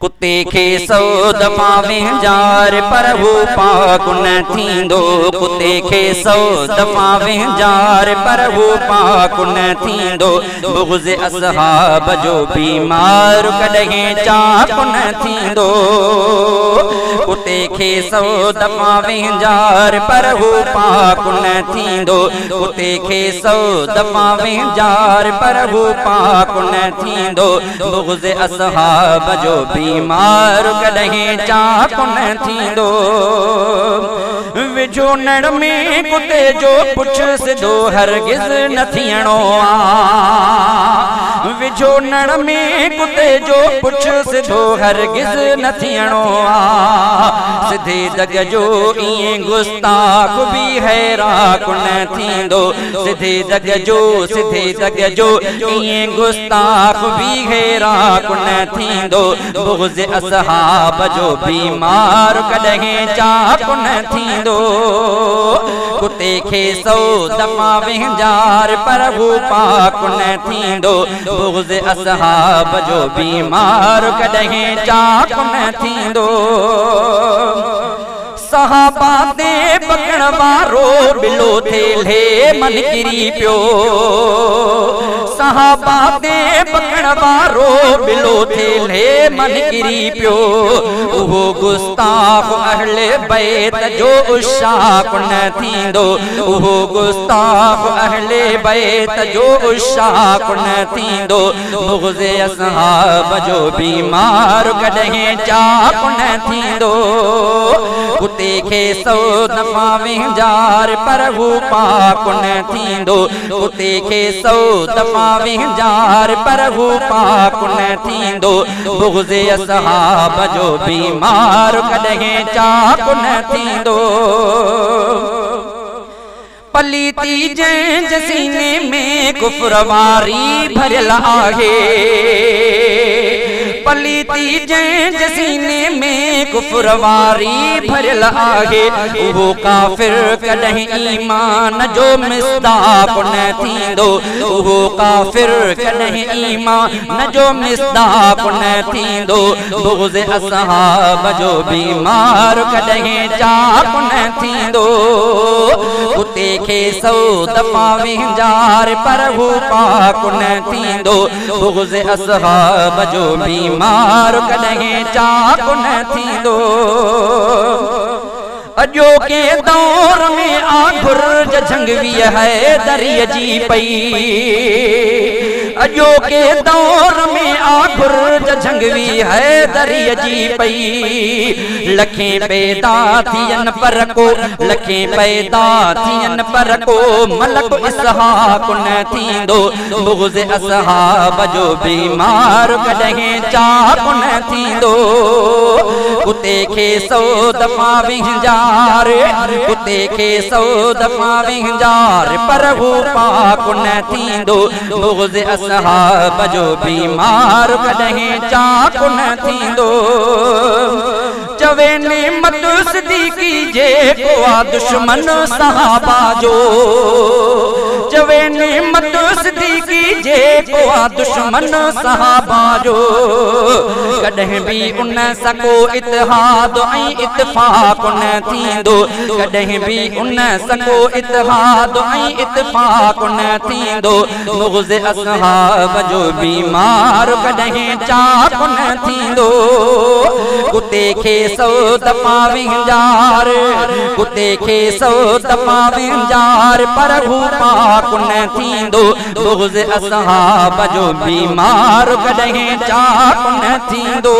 कुत्ते खे 100 दफ़ा विंजार पर हू पाक न थींदो। कुत्ते खे 100 दफ़ा विंजार पर हू पाक न थींदो। बुग़्ज़ असहाब जो बीमार कॾहिं चाक न थींदो। कुत्ते खे 100 दफ़ा विंजार पर हू पाक न थींदो। कुत्ते खे 100 दफ़ा विंजार पर हू पाक न थींदो। बुग़्ज़ असहाब जो बीमार कॾहिं चाक न थींदो। विझो नड़ में कुत्ते जो पुछ सिधो हरगिज़ न थियणो आ। विझो नड़ में कुत्ते जो पुछ सिधो हरगिज़ न थियणो आ। सिधे दग जो ईअं गुस्ताख बि हैराक न थींदो। सिधे दग जो ईअं गुस्ताख बि हैराक न थींदो। बुग़्ज़ असहाब जो बीमार कॾहिं चाक न थींदो। कुत्ते खे 100 दफ़ा विंजार पर हू पाक न थींदो। बुग़्ज़ असहाब जो बीमार कॾहिं चाक न थींदो। सहाबा ते पकड़ वारो बिलो थेले मन किरी पियो। सहाबा ते पकड़ वारो बिलो थेले मन किरी पियो। उहो गुस्ताख अहले बैत जो उशाक न थींदो। उहो गुस्ताख अहले बैत जो उशाक न थींदो। बुग़्ज़ असहाब जो बीमार कॾहिं चाक न थींदो। कुत्ते खे 100 दफ़ा विंजार पर हू पाक न थींदो। कुत्ते खे 100 दफ़ा विंजार पर हू पाक न थींदो। बुग़्ज़ असहाब जो बीमार कॾहिं चाक न थींदो। पलीती जंहिंजे सीने में कुफ्र वारी भरियल आहे। पलीती जंहिंजे सीने में कुफ्र वारी भरियल आहे। उहो काफ़िर कॾहिं ईमान जो मिस्दाक़ न थींदो। उहो काफ़िर कॾहिं ईमान जो मिस्दाक़ न थींदो। बुग़्ज़ असहाब जो बीमार कॾहिं चाक न थींदो। कुत्ते खे 100 दफ़ा विंजार पर हू पाक न थींदो। बुग़्ज़ असहाब जो बीमार कॾहिं चाक न थींदो। अॼोके दौर में आखुर झंगवी है दरिय जी पई। अॼोके दौर में आखुर झंगवी है दरिय जी पई। लखें पैदा थियन पर को लखें पैदा थियन पर को मलक इसहाक न थींदो। बुग़्ज़ असहाब जो बीमार कॾहिं चाक न थींदो। कुत्ते खे 100 दफ़ा विंजार कुत्ते खे 100 दफ़ा विंजार पर हू पाक न थींदो। बुग़्ज़ असहाब जो बीमार कॾहिं चाक न थींदो। चवे नेमत सिद्दीक़ी जेको आ दुश्मन सहाबा जो। चवे नेमत सिद्दीक़ी जेको आ दुश्मन सहाबा जो। कॾहिं बि उन सां को इत्तेहाद ऐं इत्तिफ़ाक़ न थींदो। कॾहिं बि उन सां को इत्तेहाद ऐं इत्तिफ़ाक़ न थींदो। बुग़्ज़ असहाब जो बीमार कॾहिं चाक न थींदो। कुत्ते खे 100 दफ़ा विंजार कुत्ते खे 100 दफ़ा विंजार पर हू पाक न थींदो। बुग़्ज़ असहाब जो बीमार कॾहिं चाक न थींदो।